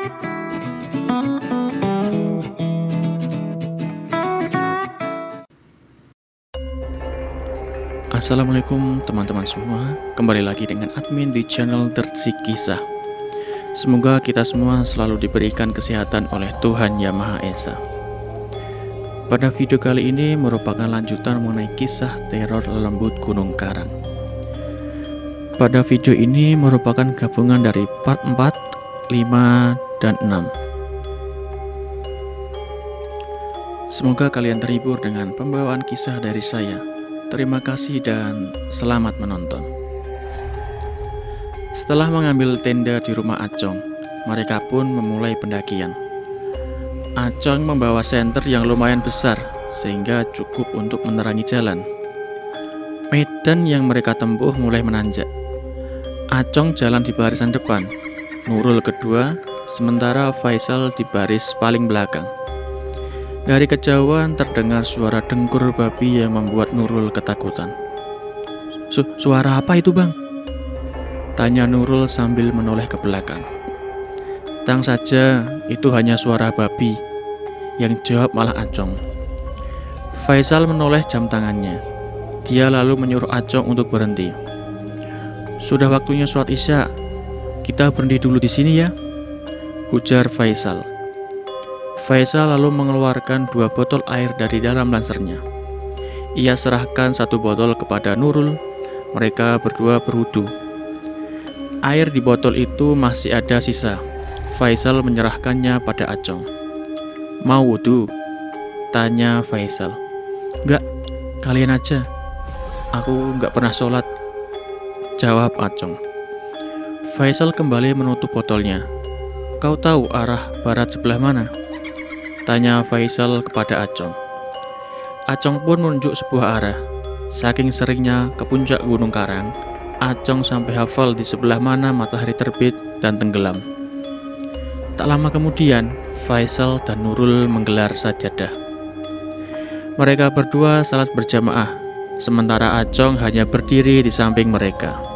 Assalamualaikum teman-teman semua, kembali lagi dengan admin di channel Dersi Kisah. Semoga kita semua selalu diberikan kesehatan oleh Tuhan Yang Maha Esa. Pada video kali ini merupakan lanjutan mengenai kisah teror lembut Gunung Karang. Pada video ini merupakan gabungan dari part 4, 5, dan 6. Semoga kalian terhibur dengan pembawaan kisah dari saya. Terima kasih dan selamat menonton. Setelah mengambil tenda di rumah Acong, mereka pun memulai pendakian. Acong membawa senter yang lumayan besar, sehingga cukup untuk menerangi jalan. Medan yang mereka tempuh mulai menanjak. Acong jalan di barisan depan, Nurul kedua, sementara Faisal di baris paling belakang. Dari kejauhan terdengar suara dengkur babi yang membuat Nurul ketakutan. Suara apa itu, Bang? Tanya Nurul sambil menoleh ke belakang. Tenang saja, itu hanya suara babi. Yang jawab malah Acong. Faisal menoleh jam tangannya. Dia lalu menyuruh Acong untuk berhenti. Sudah waktunya sholat Isya. Kita berhenti dulu di sini ya, ujar Faisal. Faisal lalu mengeluarkan 2 botol air dari dalam lansernya. Ia serahkan 1 botol kepada Nurul. Mereka berdua berwudu. Air di botol itu masih ada sisa. Faisal menyerahkannya pada Acong. Mau wudu? Tanya Faisal. Enggak, kalian aja. Aku enggak pernah sholat, jawab Acong. Faisal kembali menutup botolnya. Kau tahu arah barat sebelah mana? Tanya Faisal kepada Acong. Acong pun menunjuk sebuah arah. Saking seringnya ke puncak Gunung Karang, Acong sampai hafal di sebelah mana matahari terbit dan tenggelam. Tak lama kemudian, Faisal dan Nurul menggelar sajadah. Mereka berdua salat berjamaah, sementara Acong hanya berdiri di samping mereka.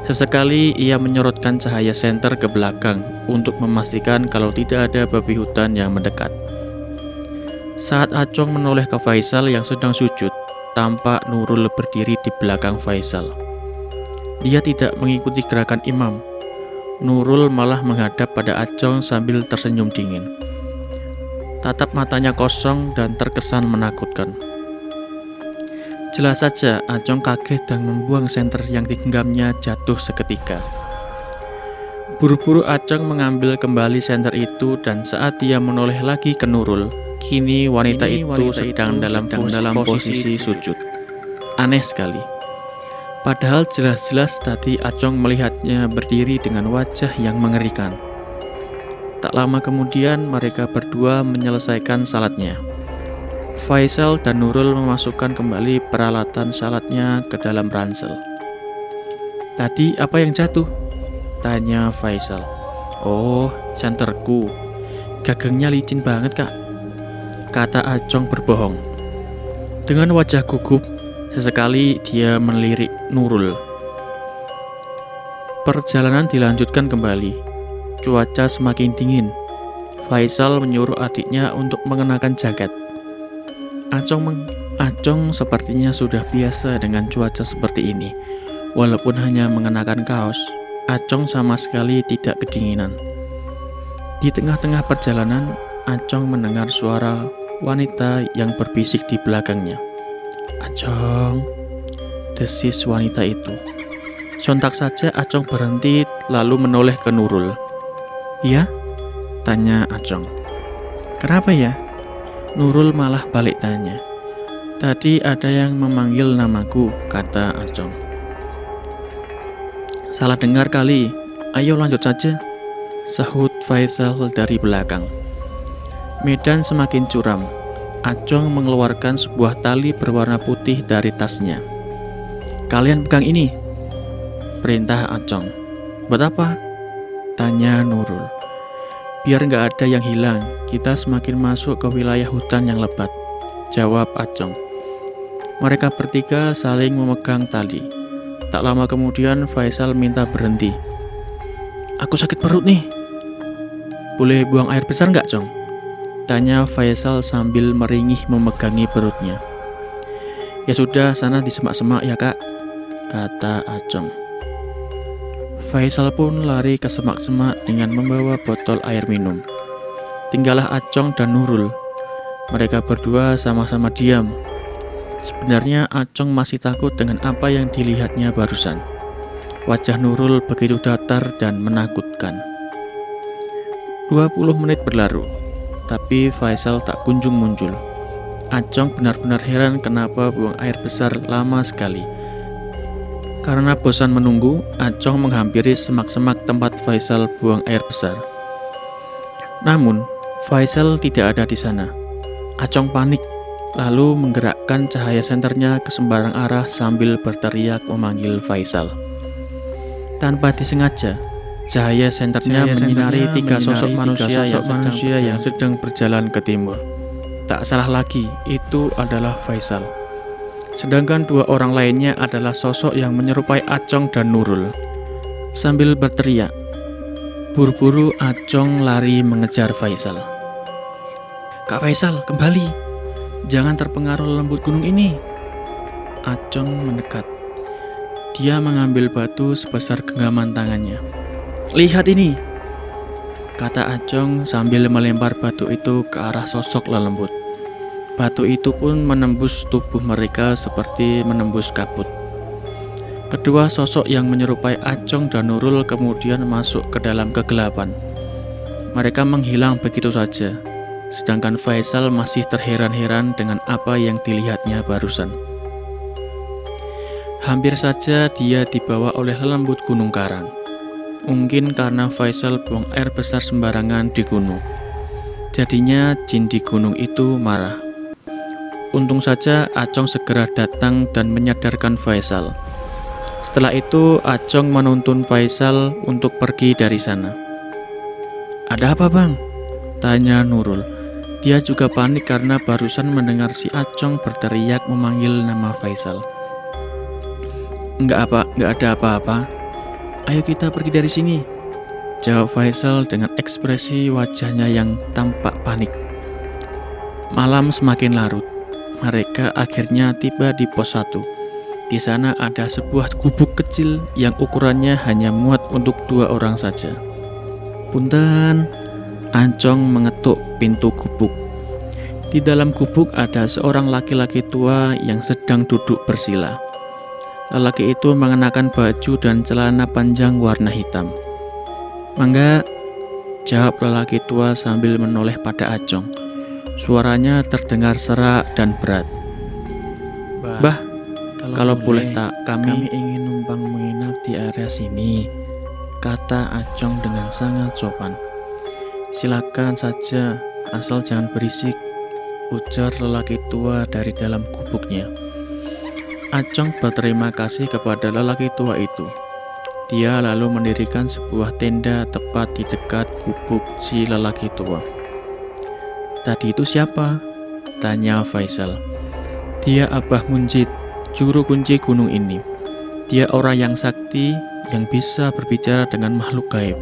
Sesekali ia menyorotkan cahaya senter ke belakang untuk memastikan kalau tidak ada babi hutan yang mendekat. Saat Acong menoleh ke Faisal yang sedang sujud, tampak Nurul berdiri di belakang Faisal. Dia tidak mengikuti gerakan imam. Nurul malah menghadap pada Acong sambil tersenyum dingin. Tatap matanya kosong dan terkesan menakutkan. Jelas saja Acong kaget dan membuang senter yang digenggamnya jatuh seketika. Buru-buru Acong mengambil kembali senter itu dan saat dia menoleh lagi ke Nurul, kini wanita itu sedang dalam posisi sujud. Aneh sekali. Padahal jelas-jelas tadi Acong melihatnya berdiri dengan wajah yang mengerikan. Tak lama kemudian mereka berdua menyelesaikan salatnya. Faisal dan Nurul memasukkan kembali peralatan salatnya ke dalam ransel. Tadi apa yang jatuh? Tanya Faisal. Oh, senterku. Gagangnya licin banget, Kak. Kata Acong berbohong. Dengan wajah gugup, sesekali dia melirik Nurul. Perjalanan dilanjutkan kembali. Cuaca semakin dingin. Faisal menyuruh adiknya untuk mengenakan jaket. Acong sepertinya sudah biasa dengan cuaca seperti ini. Walaupun hanya mengenakan kaos, Acong sama sekali tidak kedinginan. Di tengah-tengah perjalanan, Acong mendengar suara wanita yang berbisik di belakangnya. Acong, desis wanita itu. Sontak saja Acong berhenti lalu menoleh ke Nurul. Iya? Tanya Acong. Kenapa ya? Nurul malah balik tanya. Tadi ada yang memanggil namaku, kata Acong. Salah dengar kali, ayo lanjut saja, sahut Faisal dari belakang. Medan semakin curam. Acong mengeluarkan sebuah tali berwarna putih dari tasnya. Kalian pegang ini, perintah Acong. Buat apa? Tanya Nurul. Biar nggak ada yang hilang, kita semakin masuk ke wilayah hutan yang lebat, jawab Acong. Mereka bertiga saling memegang tali. Tak lama kemudian Faisal minta berhenti. Aku sakit perut nih, Boleh buang air besar nggak, Cong? Tanya Faisal sambil meringih memegangi perutnya. Ya sudah, sana di semak-semak ya kak, kata Acong. Faisal pun lari ke semak-semak dengan membawa botol air minum. Tinggallah Acong dan Nurul. Mereka berdua sama-sama diam. Sebenarnya Acong masih takut dengan apa yang dilihatnya barusan. Wajah Nurul begitu datar dan menakutkan. 20 menit berlalu, tapi Faisal tak kunjung muncul. Acong benar-benar heran kenapa buang air besar lama sekali. Karena bosan menunggu, Acong menghampiri semak-semak tempat Faisal buang air besar. Namun, Faisal tidak ada di sana. Acong panik, lalu menggerakkan cahaya senternya ke sembarang arah sambil berteriak memanggil Faisal. Tanpa disengaja, cahaya senternya menyinari tiga sosok manusia yang sedang berjalan ke timur. Tak salah lagi, itu adalah Faisal. Sedangkan dua orang lainnya adalah sosok yang menyerupai Acong dan Nurul. Sambil berteriak, buru-buru Acong lari mengejar Faisal. Kak Faisal, kembali. Jangan terpengaruh lembut gunung ini. Acong mendekat. Dia mengambil batu sebesar genggaman tangannya. Lihat ini, kata Acong sambil melempar batu itu ke arah sosok lelembut. Batu itu pun menembus tubuh mereka seperti menembus kabut. Kedua sosok yang menyerupai Acong dan Nurul kemudian masuk ke dalam kegelapan. Mereka menghilang begitu saja, sedangkan Faisal masih terheran-heran dengan apa yang dilihatnya barusan. Hampir saja dia dibawa oleh lelembut gunung karang. Mungkin karena Faisal buang air besar sembarangan di gunung. Jadinya jin di gunung itu marah. Untung saja Acong segera datang dan menyadarkan Faisal. Setelah itu Acong menuntun Faisal untuk pergi dari sana. Ada apa bang? Tanya Nurul. Dia juga panik karena barusan mendengar si Acong berteriak memanggil nama Faisal. Enggak ada apa-apa. Ayo kita pergi dari sini, jawab Faisal dengan ekspresi wajahnya yang tampak panik. Malam semakin larut. Mereka akhirnya tiba di pos 1. Di sana ada sebuah gubuk kecil yang ukurannya hanya muat untuk 2 orang saja. Punten, Acong mengetuk pintu gubuk. Di dalam gubuk ada seorang laki-laki tua yang sedang duduk bersila. Lelaki itu mengenakan baju dan celana panjang warna hitam. Mangga, jawab lelaki tua sambil menoleh pada Acong. Suaranya terdengar serak dan berat. Bah, kalau boleh tak, kami ingin numpang menginap di area sini, kata Acong dengan sangat sopan. Silakan saja, asal jangan berisik, ujar lelaki tua dari dalam gubuknya. Acong berterima kasih kepada lelaki tua itu. Dia lalu mendirikan sebuah tenda tepat di dekat gubuk si lelaki tua. Tadi itu siapa? Tanya Faisal. Dia Abah Munjid, juru kunci gunung ini. Dia orang yang sakti yang bisa berbicara dengan makhluk gaib,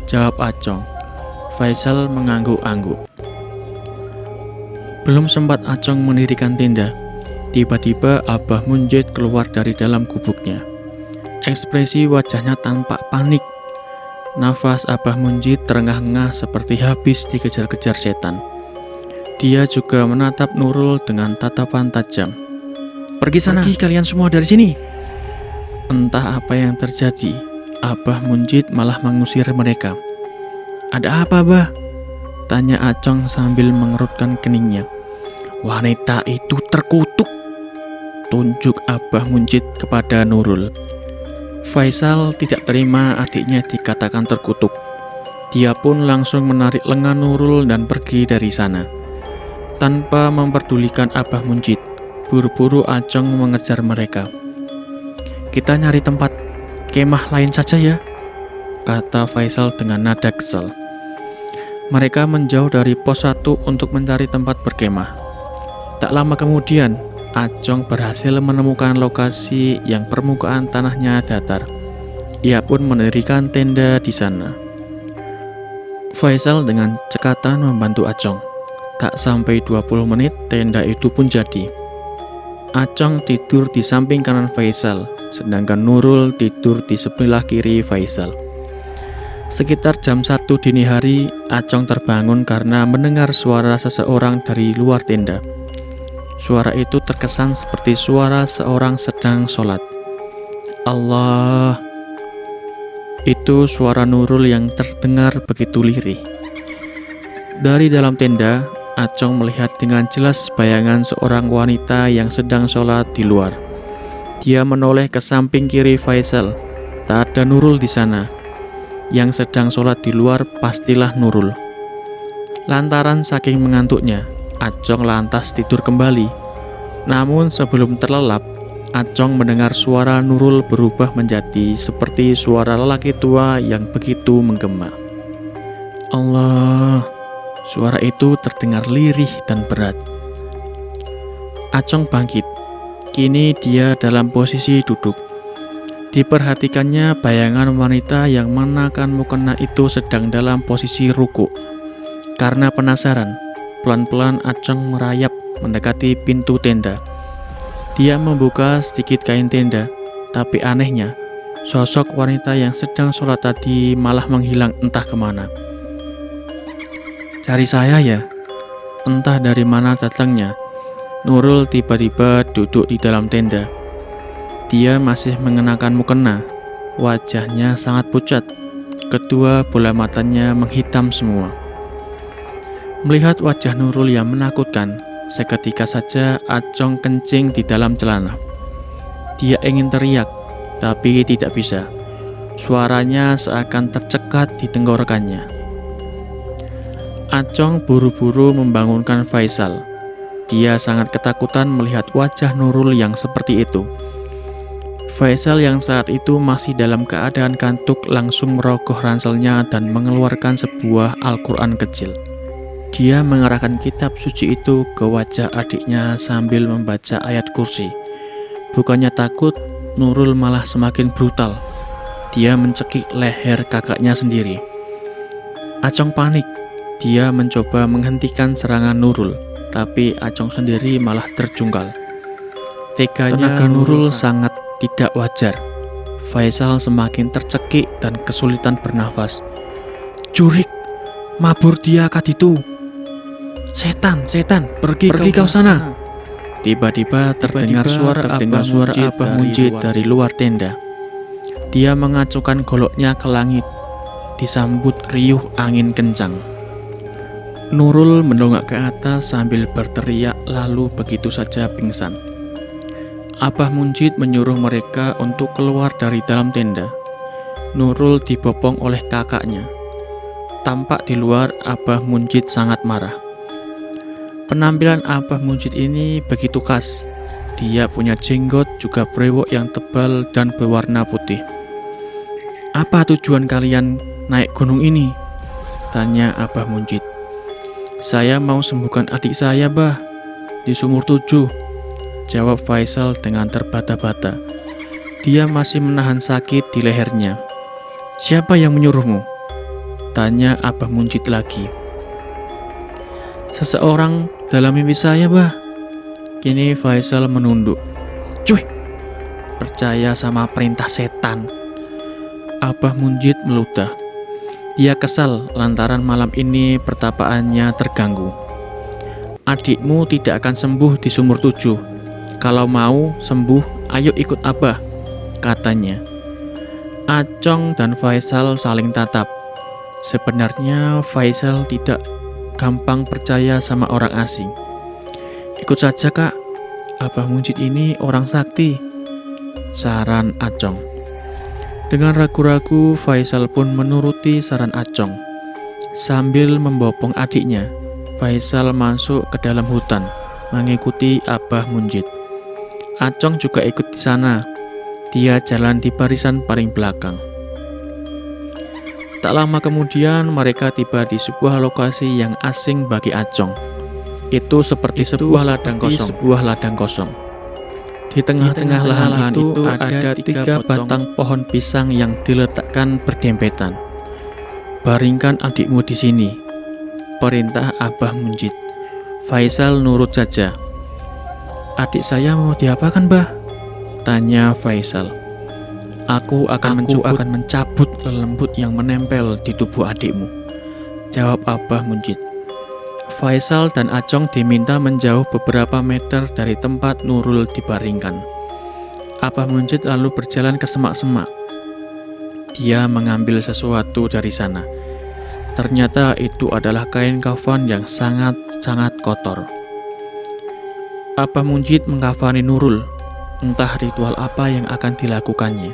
jawab Acong. Faisal mengangguk-angguk. Belum sempat Acong mendirikan tenda, tiba-tiba Abah Munjid keluar dari dalam gubuknya. Ekspresi wajahnya tampak panik. Nafas Abah Munjid terengah-engah seperti habis dikejar-kejar setan. Dia juga menatap Nurul dengan tatapan tajam. Pergi sana, pergi kalian semua dari sini. Entah apa yang terjadi, Abah Munjid malah mengusir mereka. Ada apa, Bah? Tanya Acong sambil mengerutkan keningnya. Wanita itu terkutuk, tunjuk Abah Munjid kepada Nurul. Faisal tidak terima adiknya dikatakan terkutuk. Dia pun langsung menarik lengan Nurul dan pergi dari sana. Tanpa memperdulikan Abah Munjid, buru-buru Acong mengejar mereka. Kita nyari tempat kemah lain saja ya, kata Faisal dengan nada kesal. Mereka menjauh dari pos 1 untuk mencari tempat berkemah. Tak lama kemudian, Acong berhasil menemukan lokasi yang permukaan tanahnya datar. Ia pun mendirikan tenda di sana. Faisal dengan cekatan membantu Acong. Tak sampai 20 menit, tenda itu pun jadi. Acong tidur di samping kanan Faisal, sedangkan Nurul tidur di sebelah kiri Faisal. Sekitar jam 1 dini hari, Acong terbangun karena mendengar suara seseorang dari luar tenda. Suara itu terkesan seperti suara seorang sedang sholat. Allah, itu suara Nurul yang terdengar begitu lirih. Dari dalam tenda, Acong melihat dengan jelas bayangan seorang wanita yang sedang sholat di luar. Dia menoleh ke samping kiri Faisal. Tak ada Nurul di sana. Yang sedang sholat di luar pastilah Nurul. Lantaran saking mengantuknya, Acong lantas tidur kembali. Namun sebelum terlelap, Acong mendengar suara Nurul berubah menjadi seperti suara lelaki tua yang begitu menggema. Allah, suara itu terdengar lirih dan berat. Acong bangkit. Kini dia dalam posisi duduk. Diperhatikannya bayangan wanita yang mengenakan mukena itu sedang dalam posisi ruku. Karena penasaran, pelan-pelan Acong merayap mendekati pintu tenda. Dia membuka sedikit kain tenda, tapi anehnya, sosok wanita yang sedang sholat tadi malah menghilang entah kemana. Cari saya ya? Entah dari mana datangnya, Nurul tiba-tiba duduk di dalam tenda. Dia masih mengenakan mukena, wajahnya sangat pucat, kedua bola matanya menghitam semua. Melihat wajah Nurul yang menakutkan, seketika saja Acong kencing di dalam celana. Dia ingin teriak, tapi tidak bisa. Suaranya seakan tercekat di tenggorokannya. Acong buru-buru membangunkan Faisal. Dia sangat ketakutan melihat wajah Nurul yang seperti itu. Faisal yang saat itu masih dalam keadaan kantuk langsung merogoh ranselnya dan mengeluarkan sebuah Al-Quran kecil. Dia mengarahkan kitab suci itu ke wajah adiknya sambil membaca ayat kursi. Bukannya takut, Nurul malah semakin brutal. Dia mencekik leher kakaknya sendiri. Acong panik. Dia mencoba menghentikan serangan Nurul, tapi Acong sendiri malah terjungkal. Teganya Nurul sangat tidak wajar. Faisal semakin tercekik dan kesulitan bernafas. Jurik, mabur dia kaditu. Setan, pergi kau sana. Tiba-tiba terdengar suara Abah Munjid dari luar tenda. Dia mengacungkan goloknya ke langit, disambut riuh angin kencang. Nurul mendongak ke atas sambil berteriak lalu begitu saja pingsan. Abah Munjid menyuruh mereka untuk keluar dari dalam tenda. Nurul dibopong oleh kakaknya. Tampak di luar Abah Munjid sangat marah. Penampilan Abah Munjid ini begitu khas. Dia punya jenggot juga brewok yang tebal dan berwarna putih. Apa tujuan kalian naik gunung ini? Tanya Abah Munjid. Saya mau sembuhkan adik saya, Bah, di Sumur 7. Jawab Faisal dengan terbata-bata. Dia masih menahan sakit di lehernya. Siapa yang menyuruhmu? Tanya Abah Munjid lagi. Seseorang dalam mimpi saya, Bah. Kini Faisal menunduk. Cuy, percaya sama perintah setan. Abah Munjid meludah. Dia kesal lantaran malam ini pertapaannya terganggu. Adikmu tidak akan sembuh di Sumur 7. Kalau mau sembuh, ayo ikut Abah, katanya. Acong dan Faisal saling tatap. Sebenarnya Faisal tidak gampang percaya sama orang asing. Ikut saja, Kak. Abah Munjid ini orang sakti, saran Acong. Dengan ragu-ragu, Faisal pun menuruti saran Acong. Sambil membopong adiknya, Faisal masuk ke dalam hutan, mengikuti Abah Munjid. Acong juga ikut di sana. Dia jalan di barisan paling belakang. Tak lama kemudian, mereka tiba di sebuah lokasi yang asing bagi Acong. Itu seperti sebuah ladang kosong. Di tengah-tengah lahan itu ada 3 batang pohon pisang yang diletakkan berdempetan. Baringkan adikmu di sini, perintah Abah Munjid. Faisal nurut saja. Adik saya mau diapakan, Bah? Tanya Faisal. Aku akan mencabut lelembut yang menempel di tubuh adikmu, jawab Abah Munjid. Faisal dan Acong diminta menjauh beberapa meter dari tempat Nurul dibaringkan. Abah Munjid lalu berjalan ke semak-semak. Dia mengambil sesuatu dari sana. Ternyata itu adalah kain kafan yang sangat-sangat kotor. Abah Munjid mengkafani Nurul. Entah ritual apa yang akan dilakukannya.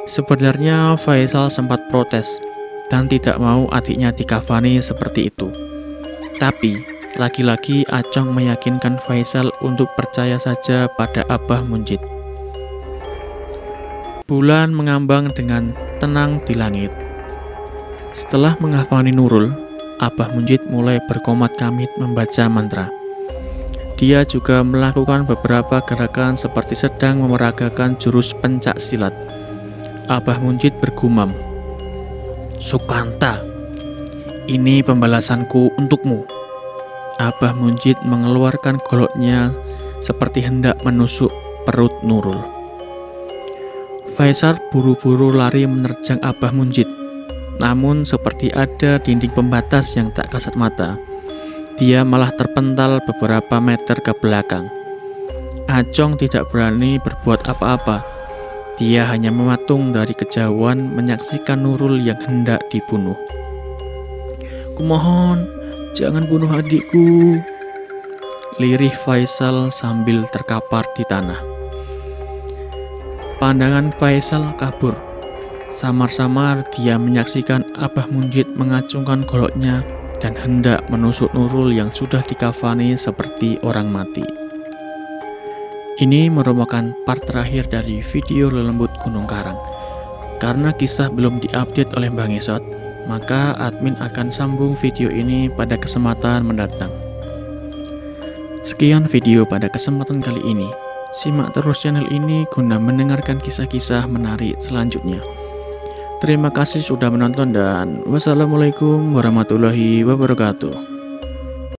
Sebenarnya Faisal sempat protes dan tidak mau adiknya dikafani seperti itu. Tapi lagi-lagi Acong meyakinkan Faisal untuk percaya saja pada Abah Munjid. Bulan mengambang dengan tenang di langit. Setelah mengkafani Nurul, Abah Munjid mulai berkomat-kamit membaca mantra. Dia juga melakukan beberapa gerakan seperti sedang memeragakan jurus pencak silat. Abah Munjid bergumam, "Sukanta, ini pembalasanku untukmu." Abah Munjid mengeluarkan goloknya seperti hendak menusuk perut Nurul. Faisal buru-buru lari menerjang Abah Munjid. Namun seperti ada dinding pembatas yang tak kasat mata, dia malah terpental beberapa meter ke belakang. Acong tidak berani berbuat apa-apa. Dia hanya mematung dari kejauhan menyaksikan Nurul yang hendak dibunuh. "Kumohon, jangan bunuh adikku," lirih Faisal sambil terkapar di tanah. Pandangan Faisal kabur. Samar-samar dia menyaksikan Abah Munjid mengacungkan goloknya dan hendak menusuk Nurul yang sudah dikafani seperti orang mati. Ini merupakan part terakhir dari video Lelembut Gunung Karang. Karena kisah belum diupdate oleh Bang Esot, maka admin akan sambung video ini pada kesempatan mendatang. Sekian video pada kesempatan kali ini. Simak terus channel ini guna mendengarkan kisah-kisah menarik selanjutnya. Terima kasih sudah menonton dan wassalamualaikum warahmatullahi wabarakatuh.